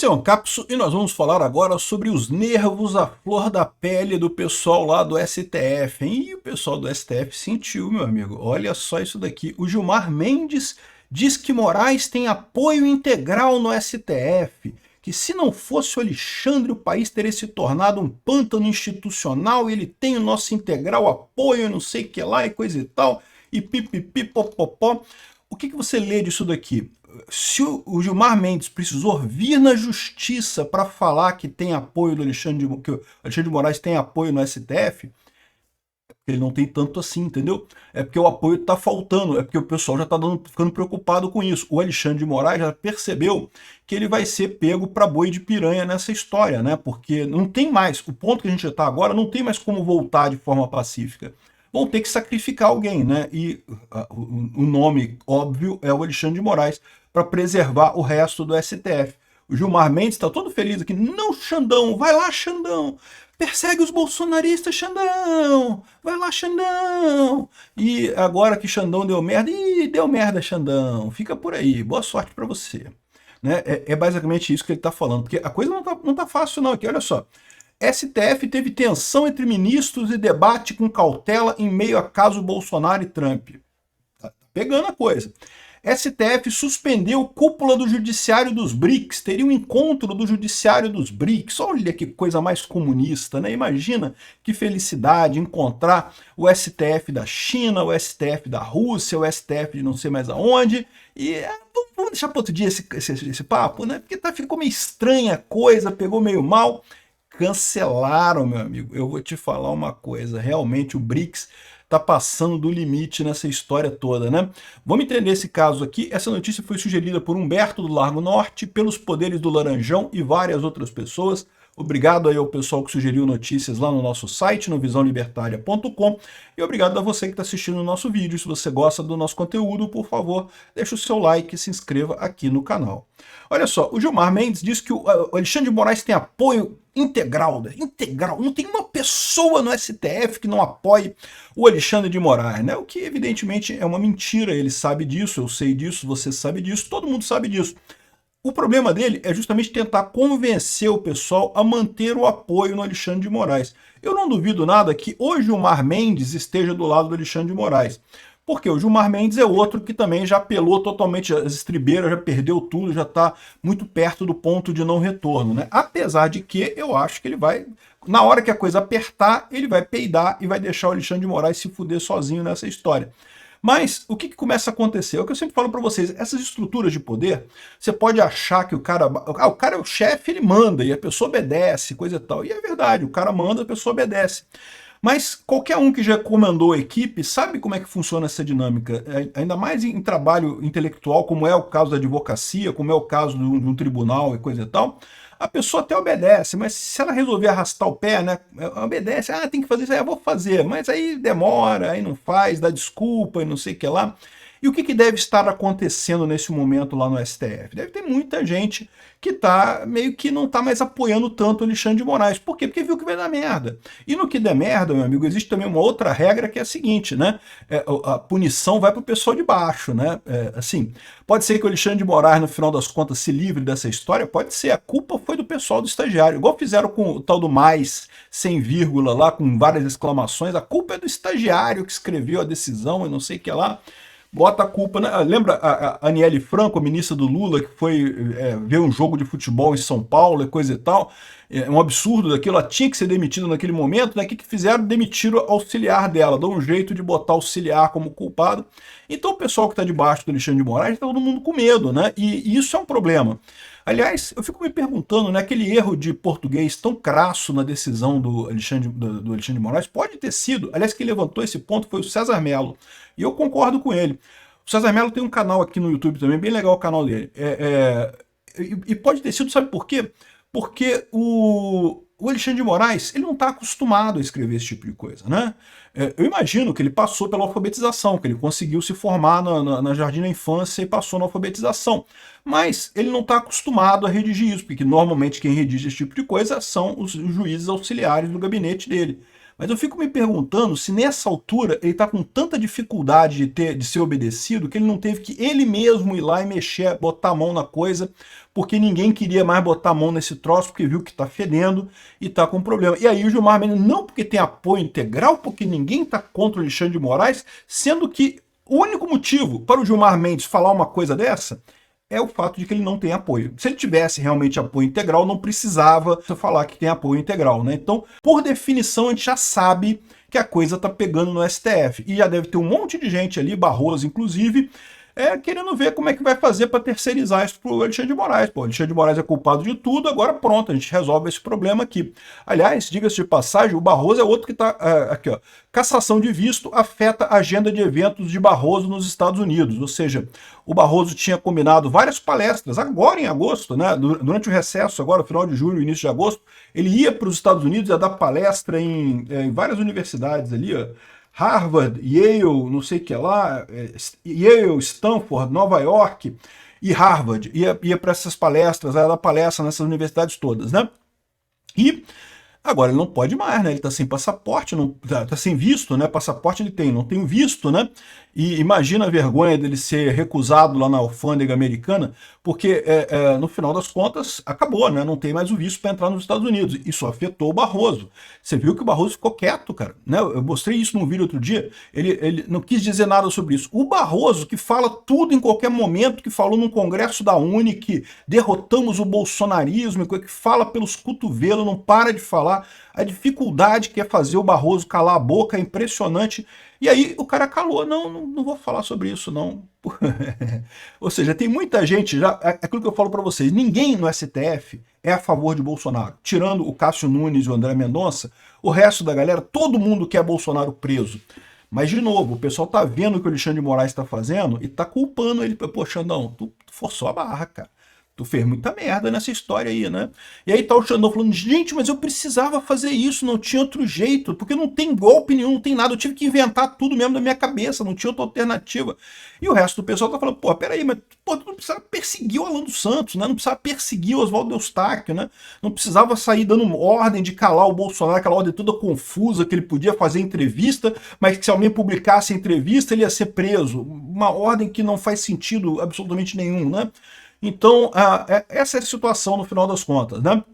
Esse é um Capso e nós vamos falar agora sobre os nervos à flor da pele do pessoal lá do STF, hein? E o pessoal do STF sentiu, meu amigo. Olha só isso daqui. O Gilmar Mendes diz que Moraes tem apoio integral no STF, que se não fosse o Alexandre, o país teria se tornado um pântano institucional e ele tem o nosso integral apoio, não sei o que lá e coisa e tal, e pipipi, popopó. O que você lê disso daqui? Se o Gilmar Mendes precisou vir na justiça para falar que tem apoio do Alexandre, que o Alexandre de Moraes tem apoio no STF, ele não tem tanto assim, entendeu? É porque o apoio está faltando, é porque o pessoal já está ficando preocupado com isso. O Alexandre de Moraes já percebeu que ele vai ser pego para boi de piranha nessa história, né? Porque não tem mais, o ponto que a gente está agora, não tem mais como voltar de forma pacífica. Vão ter que sacrificar alguém, né? E o nome óbvio é o Alexandre de Moraes, para preservar o resto do STF. O Gilmar Mendes está todo feliz aqui. Não, Xandão, vai lá, Xandão. Persegue os bolsonaristas, Xandão. Vai lá, Xandão. E agora que Xandão deu merda, deu merda, Xandão. Fica por aí. Boa sorte para você. Né? É basicamente isso que ele está falando, porque a coisa não tá fácil não aqui, olha só. STF teve tensão entre ministros e debate com cautela em meio a caso Bolsonaro e Trump. Tá pegando a coisa. STF suspendeu cúpula do judiciário dos BRICS, teria um encontro do judiciário dos BRICS. Olha que coisa mais comunista, né? Imagina que felicidade encontrar o STF da China, o STF da Rússia, o STF de não sei mais aonde. E vamos deixar para outro dia esse papo, né? Porque ficou meio estranha a coisa, pegou meio mal. Cancelaram, meu amigo. Eu vou te falar uma coisa, realmente o BRICS está passando do limite nessa história toda, né? Vamos entender esse caso aqui. Essa notícia foi sugerida por Humberto do Largo Norte, pelos poderes do Laranjão e várias outras pessoas. Obrigado aí ao pessoal que sugeriu notícias lá no nosso site, no visãolibertaria.com, e obrigado a você que está assistindo o nosso vídeo. Se você gosta do nosso conteúdo, por favor, deixe o seu like e se inscreva aqui no canal. Olha só, o Gilmar Mendes diz que o Alexandre de Moraes tem apoio integral, não tem uma pessoa no STF que não apoie o Alexandre de Moraes, né? O que evidentemente é uma mentira, ele sabe disso, eu sei disso, você sabe disso, todo mundo sabe disso. O problema dele é justamente tentar convencer o pessoal a manter o apoio no Alexandre de Moraes. Eu não duvido nada que hoje o Gilmar Mendes esteja do lado do Alexandre de Moraes. Porque o Gilmar Mendes é outro que também já apelou totalmente as estribeiras, já perdeu tudo, já está muito perto do ponto de não retorno, né? Apesar de que eu acho que ele vai, na hora que a coisa apertar, ele vai peidar e vai deixar o Alexandre de Moraes se fuder sozinho nessa história. Mas o que começa a acontecer? É o que eu sempre falo para vocês, essas estruturas de poder, você pode achar que o cara é o chefe, ele manda e a pessoa obedece, coisa e tal. E é verdade, o cara manda, a pessoa obedece. Mas qualquer um que já comandou a equipe sabe como é que funciona essa dinâmica, ainda mais em trabalho intelectual, como é o caso da advocacia, como é o caso de um tribunal e coisa e tal. A pessoa até obedece, mas se ela resolver arrastar o pé, né, obedece, tem que fazer isso, eu vou fazer, mas aí demora, aí não faz, dá desculpa e não sei o que lá. E o que deve estar acontecendo nesse momento lá no STF? Deve ter muita gente que meio que não está mais apoiando tanto o Alexandre de Moraes. Por quê? Porque viu que vai dar merda. E no que der merda, meu amigo, existe também uma outra regra que é a seguinte, né? A punição vai para o pessoal de baixo, né? Assim, pode ser que o Alexandre de Moraes, no final das contas, se livre dessa história, pode ser. A culpa foi do pessoal do estagiário. Igual fizeram com o tal do mais, sem vírgula lá, com várias exclamações. A culpa é do estagiário que escreveu a decisão e não sei o que lá. Bota a culpa, né? Lembra a Aniele Franco, a ministra do Lula, que foi ver um jogo de futebol em São Paulo e coisa e tal, um absurdo daquilo, ela tinha que ser demitida naquele momento, né? O que fizeram? Demitiram o auxiliar dela, dão um jeito de botar o auxiliar como culpado. Então o pessoal que está debaixo do Alexandre de Moraes está todo mundo com medo, né? E isso é um problema. Aliás, eu fico me perguntando, né, aquele erro de português tão crasso na decisão do Alexandre de Moraes pode ter sido, aliás, quem levantou esse ponto foi o César Mello, e eu concordo com ele. O César Mello tem um canal aqui no YouTube também, bem legal o canal dele, e pode ter sido, sabe por quê? Porque o Alexandre de Moraes, ele não está acostumado a escrever esse tipo de coisa, né? Eu imagino que ele passou pela alfabetização, que ele conseguiu se formar na Jardim da Infância e passou na alfabetização. Mas ele não está acostumado a redigir isso, porque normalmente quem redige esse tipo de coisa são os juízes auxiliares do gabinete dele. Mas eu fico me perguntando se nessa altura ele está com tanta dificuldade de ser obedecido que ele não teve que ele mesmo ir lá e mexer, botar a mão na coisa, porque ninguém queria mais botar a mão nesse troço, porque viu que está fedendo e está com problema. E aí o Gilmar Mendes, não porque tem apoio integral, porque ninguém está contra o Alexandre de Moraes, sendo que o único motivo para o Gilmar Mendes falar uma coisa dessa é o fato de que ele não tem apoio. Se ele tivesse realmente apoio integral, não precisava falar que tem apoio integral, né? Então, por definição, a gente já sabe que a coisa tá pegando no STF. E já deve ter um monte de gente ali, Barroso inclusive, querendo ver como é que vai fazer para terceirizar isso pro Alexandre de Moraes. Pô, o Alexandre de Moraes é culpado de tudo, agora pronto, a gente resolve esse problema aqui. Aliás, diga-se de passagem, o Barroso é outro que está aqui, ó. Cassação de visto afeta a agenda de eventos de Barroso nos Estados Unidos. Ou seja, o Barroso tinha combinado várias palestras, agora em agosto, né, durante o recesso, agora final de julho, início de agosto, ele ia para os Estados Unidos, ia dar palestra em várias universidades ali, ó. Harvard, Yale, não sei o que lá, Yale, Stanford, Nova York e Harvard. Ia para essas palestras, ia dar palestra nessas universidades todas, né? E agora ele não pode mais, né? Ele está sem passaporte, não tá sem visto, né? Passaporte ele tem, não tem visto, né? E imagina a vergonha dele ser recusado lá na alfândega americana, porque no final das contas acabou, né? Não tem mais o visto para entrar nos Estados Unidos. Isso afetou o Barroso. Você viu que o Barroso ficou quieto, cara, né? Eu mostrei isso num vídeo outro dia. Ele não quis dizer nada sobre isso. O Barroso, que fala tudo em qualquer momento, que falou num congresso da Uni que derrotamos o bolsonarismo, que fala pelos cotovelos, não para de falar. A dificuldade que é fazer o Barroso calar a boca é impressionante. E aí o cara calou, não vou falar sobre isso, não. Ou seja, tem muita gente, já, aquilo que eu falo para vocês, ninguém no STF é a favor de Bolsonaro. Tirando o Cássio Nunes e o André Mendonça, o resto da galera, todo mundo quer Bolsonaro preso. Mas, de novo, o pessoal tá vendo o que o Alexandre de Moraes está fazendo e tá culpando ele. Poxa, não, tu forçou a barra, cara. Tu fez muita merda nessa história aí, né? E aí tá o Xandão falando, gente, mas eu precisava fazer isso, não tinha outro jeito, porque não tem golpe nenhum, não tem nada, eu tive que inventar tudo mesmo da minha cabeça, não tinha outra alternativa. E o resto do pessoal tá falando, pô, peraí, mas pô, tu não precisava perseguir o Alan dos Santos, né? Não precisava perseguir o Oswaldo Eustáquio, né? Não precisava sair dando ordem de calar o Bolsonaro, aquela ordem toda confusa, que ele podia fazer entrevista, mas que se alguém publicasse a entrevista, ele ia ser preso. Uma ordem que não faz sentido absolutamente nenhum, né? Então, essa é a situação no final das contas, né?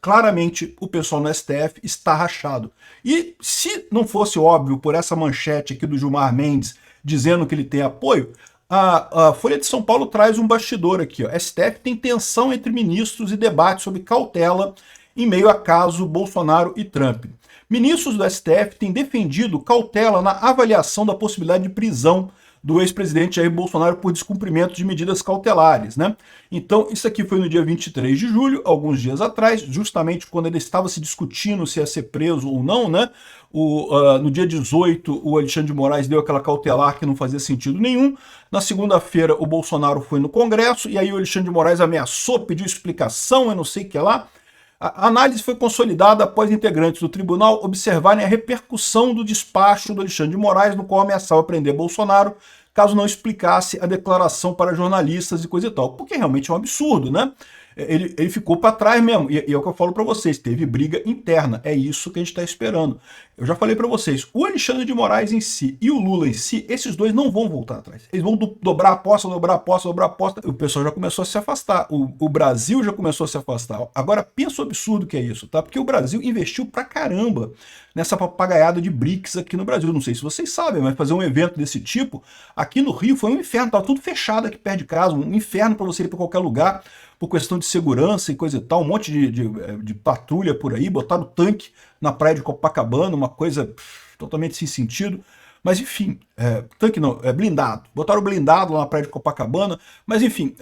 Claramente, o pessoal no STF está rachado. E se não fosse óbvio por essa manchete aqui do Gilmar Mendes dizendo que ele tem apoio, a Folha de São Paulo traz um bastidor aqui. Ó. STF tem tensão entre ministros e debate sobre cautela em meio a caso Bolsonaro e Trump. Ministros do STF têm defendido cautela na avaliação da possibilidade de prisão do ex-presidente Jair Bolsonaro por descumprimento de medidas cautelares, né? Então, isso aqui foi no dia 23 de julho, alguns dias atrás, justamente quando ele estava se discutindo se ia ser preso ou não, né? No dia 18, o Alexandre de Moraes deu aquela cautelar que não fazia sentido nenhum. Na segunda-feira, o Bolsonaro foi no Congresso, e aí o Alexandre de Moraes ameaçou, pediu explicação, eu não sei o que lá. A análise foi consolidada após integrantes do tribunal observarem a repercussão do despacho do Alexandre de Moraes, no qual ameaçava prender Bolsonaro caso não explicasse a declaração para jornalistas e coisa e tal. Porque realmente é um absurdo, né? Ele ficou para trás mesmo. E é o que eu falo para vocês, teve briga interna. É isso que a gente está esperando. Eu já falei para vocês, o Alexandre de Moraes em si e o Lula em si, esses dois não vão voltar atrás. Eles vão dobrar a aposta, dobrar a aposta, dobrar a aposta. O pessoal já começou a se afastar. O Brasil já começou a se afastar. Agora, pensa o absurdo que é isso, tá? Porque o Brasil investiu pra caramba nessa papagaiada de BRICS aqui no Brasil. Não sei se vocês sabem, mas fazer um evento desse tipo aqui no Rio foi um inferno. Tava tudo fechado aqui perto de casa, um inferno para você ir para qualquer lugar, por questão de segurança e coisa e tal, um monte de patrulha por aí, botaram tanque na praia de Copacabana, uma coisa totalmente sem sentido. Mas enfim, tanque não, blindado. Botaram blindado lá na praia de Copacabana, mas enfim,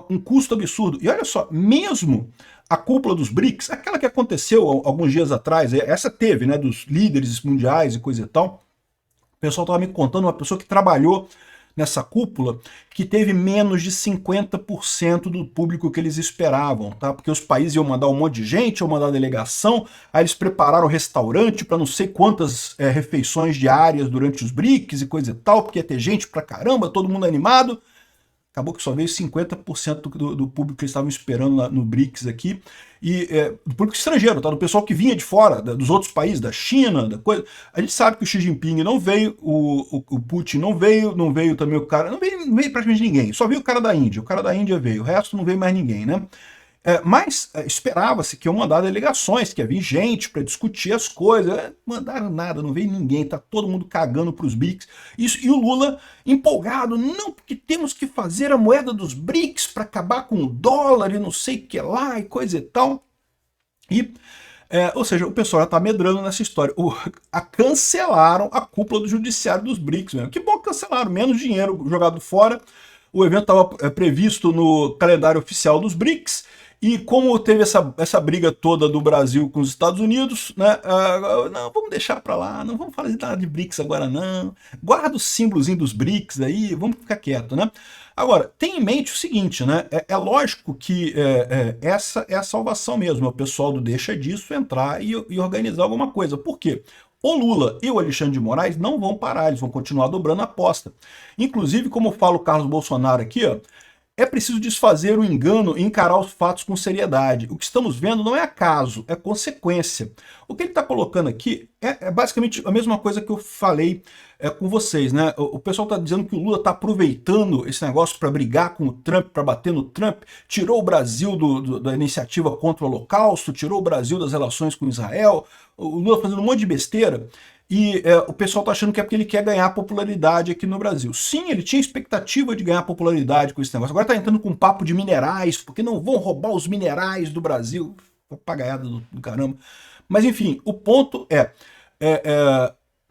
um custo absurdo. E olha só, mesmo a cúpula dos BRICS, aquela que aconteceu alguns dias atrás, essa teve, né, dos líderes mundiais e coisa e tal, o pessoal estava me contando, uma pessoa que trabalhou nessa cúpula, que teve menos de 50% do público que eles esperavam, tá? Porque os países iam mandar um monte de gente, iam mandar delegação, aí eles prepararam restaurante para não sei quantas refeições diárias durante os BRICS e coisa e tal, porque ia ter gente pra caramba, todo mundo animado. Acabou que só veio 50% do público que eles estavam esperando no BRICS aqui, e do público estrangeiro, tá? Do pessoal que vinha de fora, dos outros países, da China, da coisa. A gente sabe que o Xi Jinping não veio, o Putin não veio também o cara, não veio praticamente ninguém, só veio o cara da Índia veio, o resto não veio mais ninguém, né? Mas esperava-se que iam mandar delegações, que ia vir gente para discutir as coisas. Mandaram nada, não veio ninguém, tá todo mundo cagando para os BRICS. E o Lula empolgado, não, porque temos que fazer a moeda dos BRICS para acabar com o dólar e não sei o que lá e coisa e tal. Ou seja, o pessoal já está medrando nessa história. Cancelaram a cúpula do judiciário dos BRICS mesmo. Que bom que cancelaram, menos dinheiro jogado fora. O evento estava previsto no calendário oficial dos BRICS, e como teve essa briga toda do Brasil com os Estados Unidos, né, não, vamos deixar para lá, não vamos falar de nada de BRICS agora não, guarda o símbolozinho dos BRICS aí, vamos ficar quieto, né? Agora, tenha em mente o seguinte, né, lógico que essa é a salvação mesmo, é o pessoal do deixa disso entrar e organizar alguma coisa. Por quê? O Lula e o Alexandre de Moraes não vão parar, eles vão continuar dobrando a aposta. Inclusive, como fala o Carlos Bolsonaro aqui, ó, é preciso desfazer o engano e encarar os fatos com seriedade. O que estamos vendo não é acaso, é consequência. O que ele está colocando aqui é basicamente a mesma coisa que eu falei com vocês, né? O pessoal está dizendo que o Lula está aproveitando esse negócio para brigar com o Trump, para bater no Trump, tirou o Brasil da iniciativa contra o Holocausto, tirou o Brasil das relações com Israel, o Lula fazendo um monte de besteira. E o pessoal está achando que é porque ele quer ganhar popularidade aqui no Brasil. Sim, ele tinha expectativa de ganhar popularidade com esse negócio. Agora está entrando com um papo de minerais, porque não vão roubar os minerais do Brasil. Papagaiada do caramba. Mas enfim, o ponto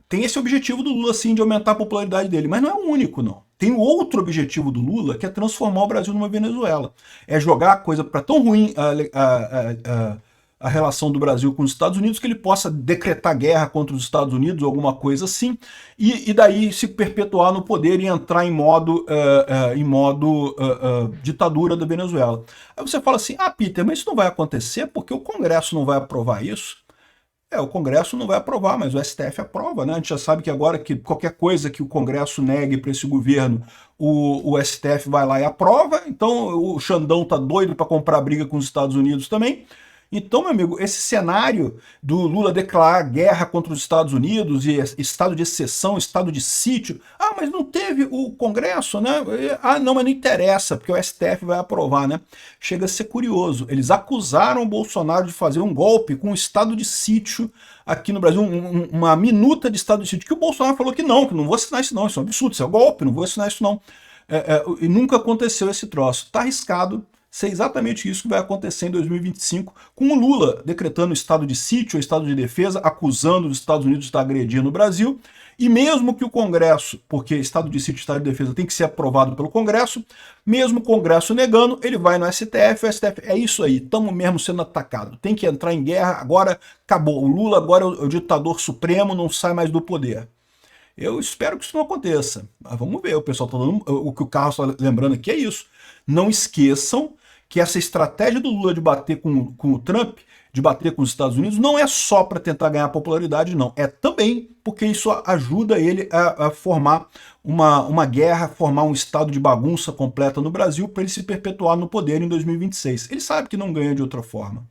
tem esse objetivo do Lula, sim, de aumentar a popularidade dele. Mas não é o único, não. Tem o outro objetivo do Lula, que é transformar o Brasil numa Venezuela. É jogar a coisa para tão ruim a relação do Brasil com os Estados Unidos, que ele possa decretar guerra contra os Estados Unidos, alguma coisa assim, e daí se perpetuar no poder e entrar em modo ditadura da Venezuela. Aí você fala assim, Peter, mas isso não vai acontecer porque o Congresso não vai aprovar isso? O Congresso não vai aprovar, mas o STF aprova, né? A gente já sabe que agora que qualquer coisa que o Congresso negue para esse governo, o STF vai lá e aprova, então o Xandão tá doido para comprar briga com os Estados Unidos também. Então, meu amigo, esse cenário do Lula declarar guerra contra os Estados Unidos e estado de exceção, estado de sítio, mas não teve o Congresso, né? Não, mas não interessa, porque o STF vai aprovar, né? Chega a ser curioso. Eles acusaram o Bolsonaro de fazer um golpe com um estado de sítio aqui no Brasil, uma minuta de estado de sítio, que o Bolsonaro falou que não vou assinar isso não, isso é um absurdo, isso é golpe, não vou assinar isso não. E nunca aconteceu esse troço. Tá arriscado ser exatamente isso que vai acontecer em 2025, com o Lula decretando estado de sítio, estado de defesa, acusando os Estados Unidos de estar agredindo o Brasil, e mesmo que o Congresso, porque estado de sítio e estado de defesa tem que ser aprovado pelo Congresso, mesmo o Congresso negando, ele vai no STF, o STF é isso aí, estamos mesmo sendo atacados, tem que entrar em guerra, agora acabou, o Lula agora é o ditador supremo, não sai mais do poder. Eu espero que isso não aconteça, mas vamos ver, o pessoal está dando, o que o Carlos está lembrando aqui é isso, não esqueçam que essa estratégia do Lula de bater com o Trump, de bater com os Estados Unidos, não é só para tentar ganhar popularidade, não. É também porque isso ajuda ele a formar uma guerra, formar um estado de bagunça completa no Brasil para ele se perpetuar no poder em 2026. Ele sabe que não ganha de outra forma.